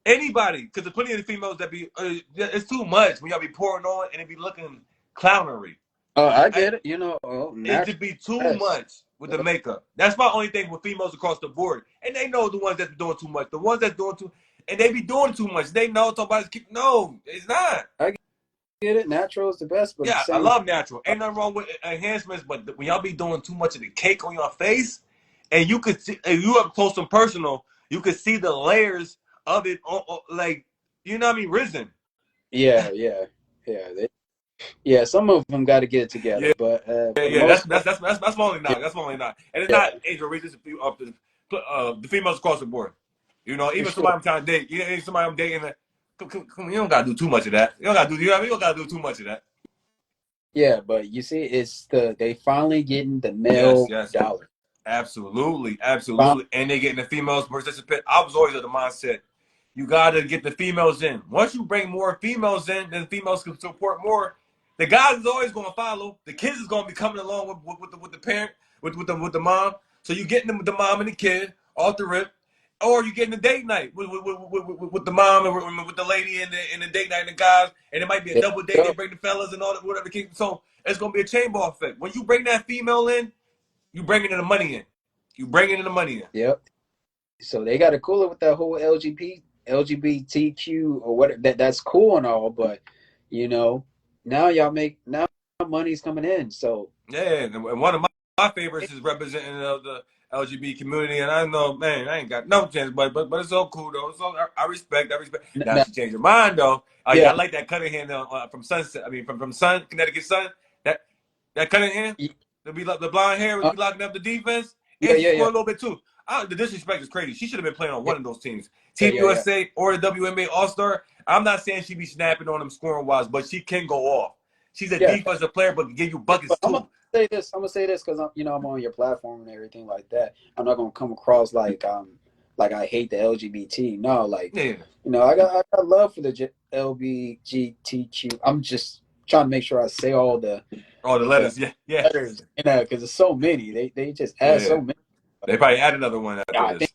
anybody, because there's plenty of females that be it's too much when y'all be pouring on and it be looking clownery. I I, get it. You know, it to natural. be too Yes. much with the makeup. That's my only thing with females across the board, and they know the ones that's doing too much, the ones that's doing too, and they be doing too much. They know somebody's keep. No, it's not. I get it. Natural is the best, but at the Yeah, I same love natural. Ain't nothing wrong with enhancements, but when y'all be doing too much of the cake on your face, and you could see, if you up close and personal, you could see the layers of it, like you know what I mean, risen. yeah, yeah. Some of them got to get it together, Yeah, but yeah, for the yeah. most part, That's my only knock. That's my only knock, and it's yeah, not age or race. It's up to the females across the board. You know, for even sure. somebody I'm trying to date, somebody I'm dating, you don't gotta do too much of that. You don't gotta do, you know what I mean? You don't gotta do too much of that. Yeah, but you see, it's they finally getting the Yes, male yes. dollar. Absolutely, Fin- absolutely. And they getting the females participate. I was always of the mindset, you gotta get the females in. Once you bring more females in, then females can support more. The guys is always gonna follow. The kids is gonna be coming along with the parent, with the mom. So you getting them with the mom and the kid off the rip. Or you getting the date night with the mom and with the lady in the date night and the guys, and it might be a There double you date. They go. bring the fellas and all that, whatever. So it's gonna be a chain ball effect. When you bring that female in, you bringing in the money in. You bringing in the money in. Yep. So they got to cool it with that whole LGBTQ or what that's cool and all, but you know, now money's coming in. So Yeah, and one of my favorites is representing the LGBT community, and I know, man, I ain't got no chance, but it's all cool though. So I respect, I respect. Now now, she changed her mind though. Oh yeah, yeah, I like that Cunningham from Sunset. I mean, from Sun, Connecticut Sun. That that Cunningham, the blonde hair would uh, be locking up the defense, yeah, and she yeah, yeah, scored a little bit too. The disrespect is crazy. She should have been playing on yeah, one of those teams, yeah, Team yeah, yeah. USA or the WNBA All Star. I'm not saying she be snapping on them scoring wise, but she can go off. She's a Yeah. defensive player, but can give you Yeah, buckets but too. I'm gonna say this because I'm on your platform and everything like that. I'm not gonna come across like I hate the LGBT. No, like Yeah, I got love for the LGBTQ. I'm just trying to make sure I say all all the the letters. Yeah, yeah, letters, because there's so many. They just add yeah. so many. They probably add another one Yeah, after I this.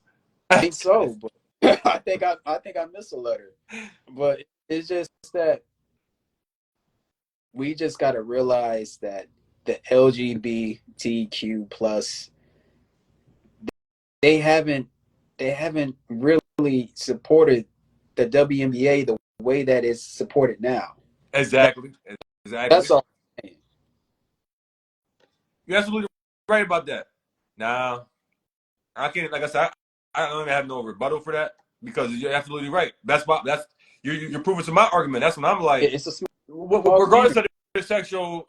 think so, but I think I missed a letter. But it's just that we just got to realize that the LGBTQ plus they haven't really supported the WNBA the way that it's supported now. That, Exactly, exactly. that's all I'm saying. You're absolutely right about that. Now, I can't. Like I said, I don't even have no rebuttal for that because you're absolutely right. That's you're proving to my argument. That's when I'm like, It's a small regardless community. of their sexual,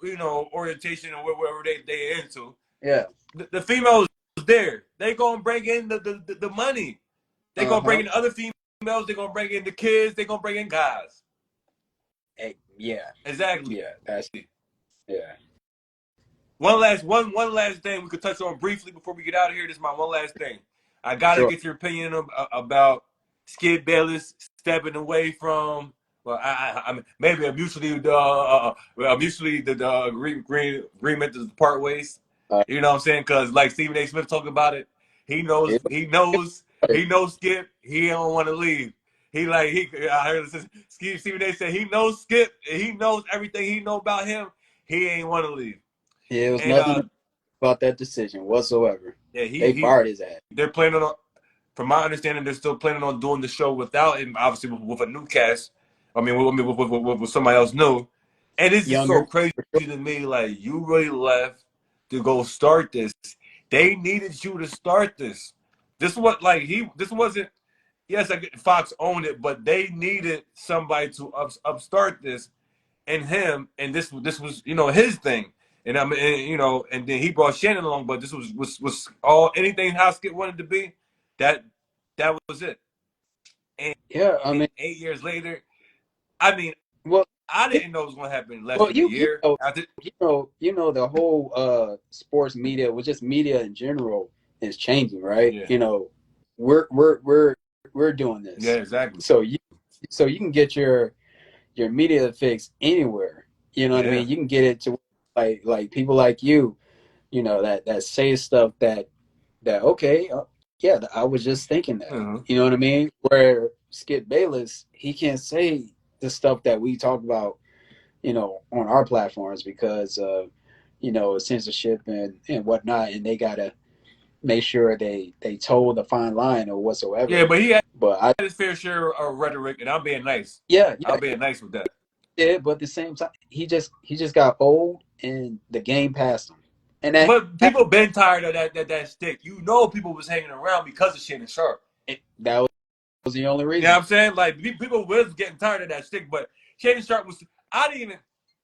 orientation or whatever they into, Yeah. the females there. They gonna bring in the money. They Uh gonna bring huh. in other females. They gonna bring in the kids. They gonna bring in guys. Hey, yeah. Exactly. Yeah. That's yeah. One last thing we could touch on briefly before we get out of here. This is my one last thing. I gotta Sure. get your opinion about Skip Bayless stepping away from. Well, I mean, maybe a mutually the agreement to part ways. Uh, You know what I'm saying? Because like Stephen A. Smith talked about it, he yeah. knows Skip. He don't want to leave. I heard Stephen A. said he knows Skip. He knows everything he know about him. He ain't want to leave. Yeah, it was And nothing about that decision whatsoever. yeah, They fired his ass. they're planning on, from my understanding, they're still planning on doing the show without him, obviously with a new cast. I mean, with somebody else new. And it's just so Younger. crazy to me. Like, you really left to go start this. They needed you to start this. This wasn't. Yes, Fox owned it, but they needed somebody to upstart this, and him, and this was his thing. And I mean, and then he brought Shannon along, but this was all anything Hoskett wanted to be. That that was it. And Yeah, I mean, 8 years later, I mean, well, I you, didn't know it was going to happen in less well, than a year. After, the whole sports media, well, just media in general, is changing, right? yeah, We're doing yeah, this, exactly, so you can get your media fix anywhere. You know what I yeah, mean? You can get it to like people like you. you know, that say stuff that okay, yeah, I was just thinking that. Mm-hmm. You know what I mean? Where Skip Bayless, he can't say the stuff that we talk about, you know, on our platforms because of, you know, censorship and whatnot, and they gotta make sure they toe the fine line or Yeah, whatsoever. but he had But I, his fair share of rhetoric, and I'm being nice. yeah, I'm being nice with that. yeah. But at the same time, he just got old, and the game passed him, and But people been tired of that stick. You know, people was hanging around because of Shannon Sharp. that was the only You know what reason. I'm saying? Like people was getting tired of that stick, but Shannon Sharp was. I didn't even.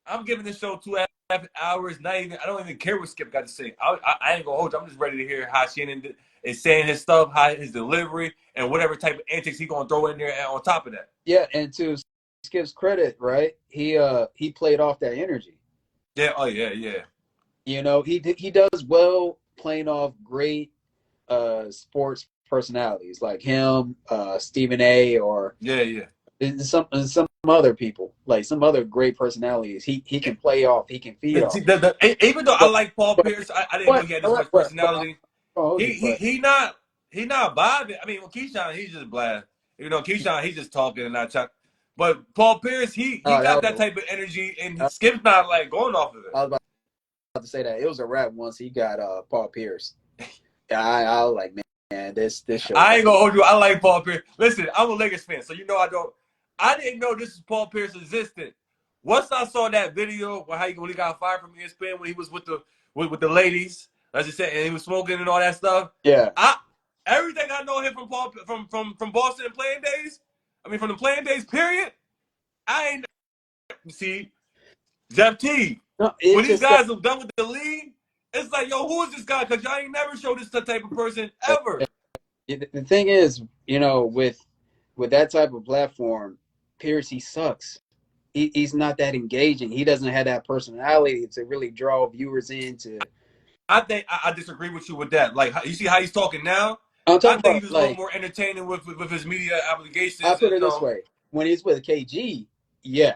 I'm giving this show 2.5 hours. Not even. I don't even care what Skip got to say. I ain't gonna hold you. I'm just ready to hear how Shannon is saying his stuff, how his delivery, and whatever type of antics he gonna throw in there. And on top of that, Yeah, and to Skip's credit, right? He played off that energy. yeah. Oh yeah, yeah. You know, he does well playing off great sports personalities like him, Stephen A, or Yeah, yeah. some other people, like some other great personalities. He can play off. He can feed off. Even though I But like Paul but Pierce, I didn't know but he had this but much but, but I'll personality. hold He you. he But he not he not vibing. I mean, with Keyshawn, he's just bland. You know, Keyshawn, he's just talking and not chatting. But Paul Pierce, he got that that was type of energy, a, and Skip's not like going off of it. I was about to say that it was a wrap once he got Paul Pierce. I was like, man, this show I ain't about to. gonna hold you. I like Paul Pierce. Listen, I'm a Lakers fan, so you know I don't. I didn't know this is Paul Pierce existed. Once I saw that video where when he got fired from ESPN when he was with the ladies, as you said, and he was smoking and all that stuff. Yeah, I everything I know him from Paul from Boston and playing days. I mean, from the playing days period. I ain't see Jeff T. no, When it's these just that guys are done with the league, it's like, yo, who is this guy? Because y'all ain't never showed this type of person ever. the thing is, you know, with that type of platform, Pierce he sucks. He's not that engaging. He doesn't have that personality to really draw viewers into. I think I disagree with you with that. Like, you see how he's talking now? I'm I talking think he about was a little like more entertaining with his media I obligations. put And, it this way: when he's with KG, yeah,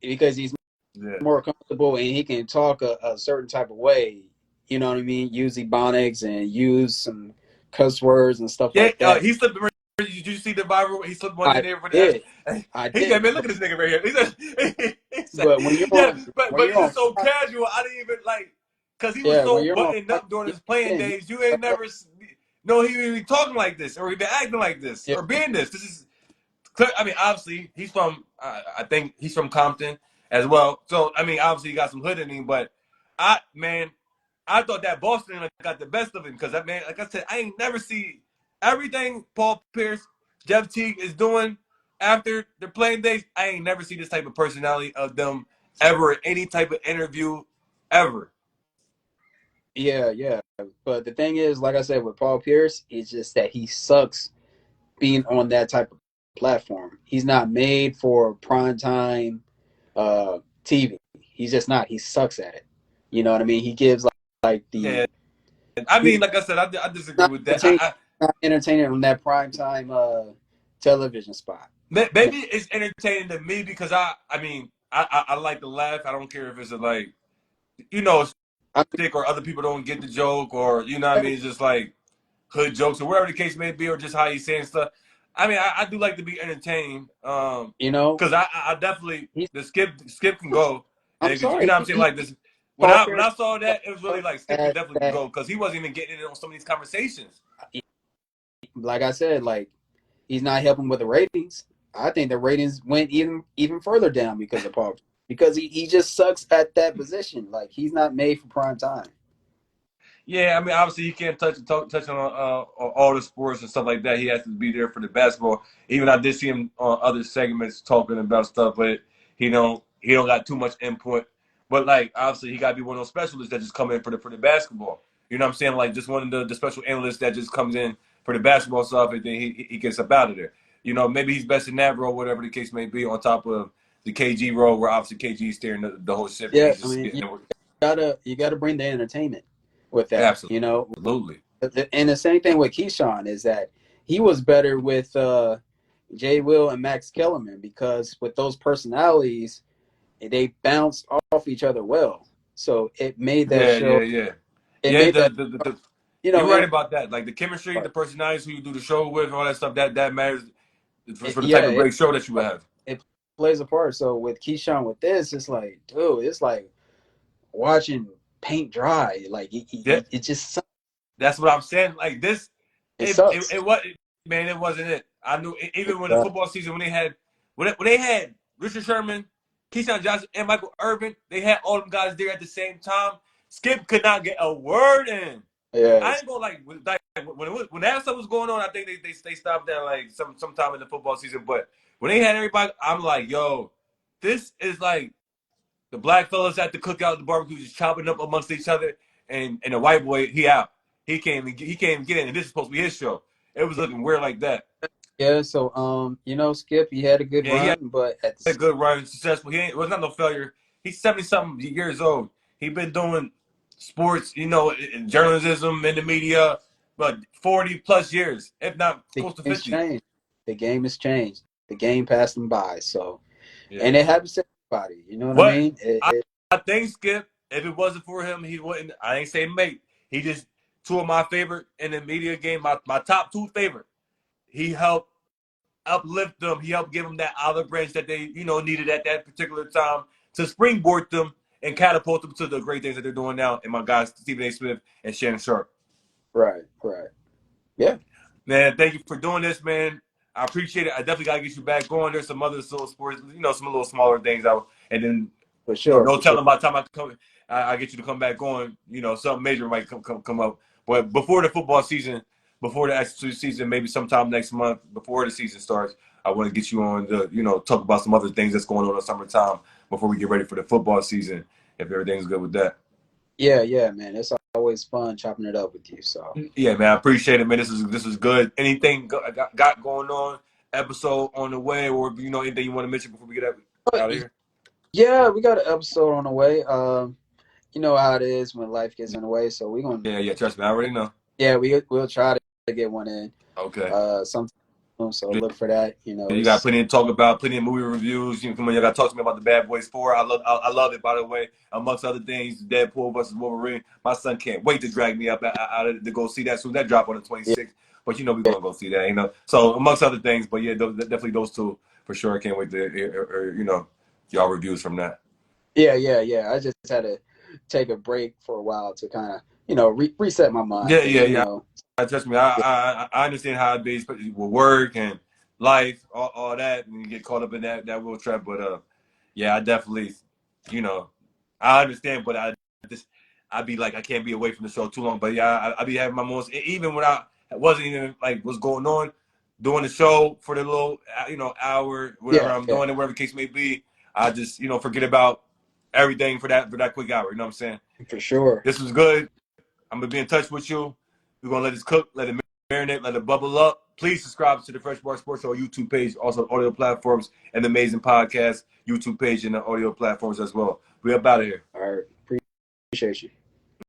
because he's yeah, more comfortable and he can talk a certain type of way. You know what I mean? Use ebonics and use some cuss words and stuff yeah. like that. He slipped. Did you see the viral? He slipped one in I there for the did, F. I He did. said, "Man, look at this nigga right here." He said, But when you're "Yeah, on but it's just so casual. I didn't even like because he was yeah, when so you're on buttoned up during yeah, his playing yeah, days. You ain't never know he be talking like this or he been acting like this yeah, or being this. This is I mean, obviously, he's from. I think he's from Compton as well. So I mean, obviously, he got some hood in him. But man, I thought that Boston got the best of him because that man, like I said, I ain't never see everything Paul Pierce, Jeff Teague is doing after the playing days. I ain't never see this type of personality of them ever in any type of interview ever. yeah. But the thing is, like I said, with Paul Pierce, it's just that he sucks being on that type of platform. He's not made for prime time TV. He's just not. He sucks at it. You know what I mean? He gives like Yeah, the I he's mean, like I said, I disagree not with that. entertaining, not entertaining on that prime time television spot. No, Maybe it's entertaining to me because I mean I like to laugh. I don't care if it's like you know I stick or other people don't get the joke or you know what I mean. It's just like hood jokes or whatever the case may be or just how he's saying stuff. I mean I do like to be entertained you know, because I definitely he's. the skip can go I'm and you sorry. know what I'm saying like this Paul when Pierce I saw that it was really like skip can had definitely that. go because he wasn't even getting in on some of these conversations. Like I said, like he's not helping with the ratings. I think the ratings went even further down because of Paul. Because he just sucks at that position. Like he's not made for prime time. Yeah, I mean, obviously he can't touch on all the sports and stuff like that. He has to be there for the basketball. Even I did see him on other segments talking about stuff, but he don't got too much input. But like obviously he got to be one of those specialists that just come in for the basketball. You know what I'm saying? Like just one of the special analysts that just comes in for the basketball stuff and then he gets up out of there. You know, maybe he's best in that role, whatever the case may be, on top of the KG role where obviously KG is steering the whole ship and Yeah, he's I just mean getting it. you gotta bring the entertainment with that. You know, Absolutely. and the same thing with Keyshawn is that he was better with Jay Will and Max Kellerman because with those personalities, they bounced off each other well. So it made that Yeah, show yeah, yeah. it Yeah, made that, you're right and about that. Like the chemistry, the right. personalities, who you do the show with, all that stuff. That matters for the type Yeah, of great show that you like, have. it plays a part. So with Keyshawn with this, it's like, dude, it's like watching paint dry. Like Yeah, it just that's what I'm saying. Like this, it sucks. it was, man, it wasn't it. I knew It even when the sucks. football season, when they had Richard Sherman, Keyshawn Johnson, and Michael Irvin, they had all them guys there at the same time. Skip could not get a word in. I Yes. ain't gonna when that stuff was going on, I think they stopped that like sometime in the football season. But when they had everybody, I'm like, yo, this is like the black fellas at the cookout, the barbecue, just chopping up amongst each other, and the white boy, he out. He can't even get in, and this is supposed to be his show. It was looking weird like that. Yeah. So Skip, he had a good Yeah, he had run, but at a the good run, successful. It was not no failure. He's 70 something years old. He been doing sports, in journalism, in the media, but 40 plus years, if not the close to game's 50. changed. The game has changed. The game passed him by. So, Yeah. and it happens to everybody. You know what I But mean? I think Skip, if it wasn't for him, he wouldn't. I ain't saying mate. He just two of my favorite in the media game. My top two favorite. He helped uplift them. He helped give them that olive branch that they needed at that particular time to springboard them and catapult them to the great things that they're doing now. And my guys Stephen A. Smith and Shannon Sharp. Right. Right. Yeah. Man, thank you for doing this, man. I appreciate it. I definitely gotta get you back going. There's some other little sports, some little smaller things out, and then For sure. no For sure. telling by the time I get you to come back on. Something major might come up. But before the football season, before the actual season, maybe sometime next month, before the season starts, I want to get you on to talk about some other things that's going on in the summertime before we get ready for the football season. If everything's good with that. Yeah. Yeah, man. It's always fun chopping it up with you. So. Yeah, man, I appreciate it, man. This is good. Anything got going on? Episode on the way, or anything you want to mention before we get out of here? Yeah, we got an episode on the way. You know how it is when life gets in the way. So we're gonna. Yeah. Trust me, I already know. Yeah, we'll try to get one in. Okay. Sometime. So look for that. You got plenty to talk about, plenty of movie reviews. Come on, you got to talk to me about the Bad Boys 4. I love it, by the way. Amongst other things, Deadpool versus Wolverine. My son can't wait to drag me up out of to go see that. So that drop on the 26th. But we're gonna go see that. So amongst other things, but yeah, definitely those two for sure. I can't wait to hear, y'all reviews from that. Yeah. I just had to take a break for a while to kind of reset my mind. Yeah. Trust me, I understand how it be, especially with work and life, all that, and you get caught up in that wheel trap. But yeah, I definitely, I understand, but I'd be like, I can't be away from the show too long. But yeah, I be having my moments, even when I wasn't even like what's going on, doing the show for the little, hour, whatever I'm doing, and whatever the case may be. I just, forget about everything for that quick hour. You know what I'm saying? For sure. This was good. I'm gonna be in touch with you. We're gonna let this cook, let it marinate, let it bubble up. Please subscribe to the Fresh Bar Sports Show YouTube page, also audio platforms, and the Amazing Podcast YouTube page and the audio platforms as well. We're up out of here. All right. Appreciate you.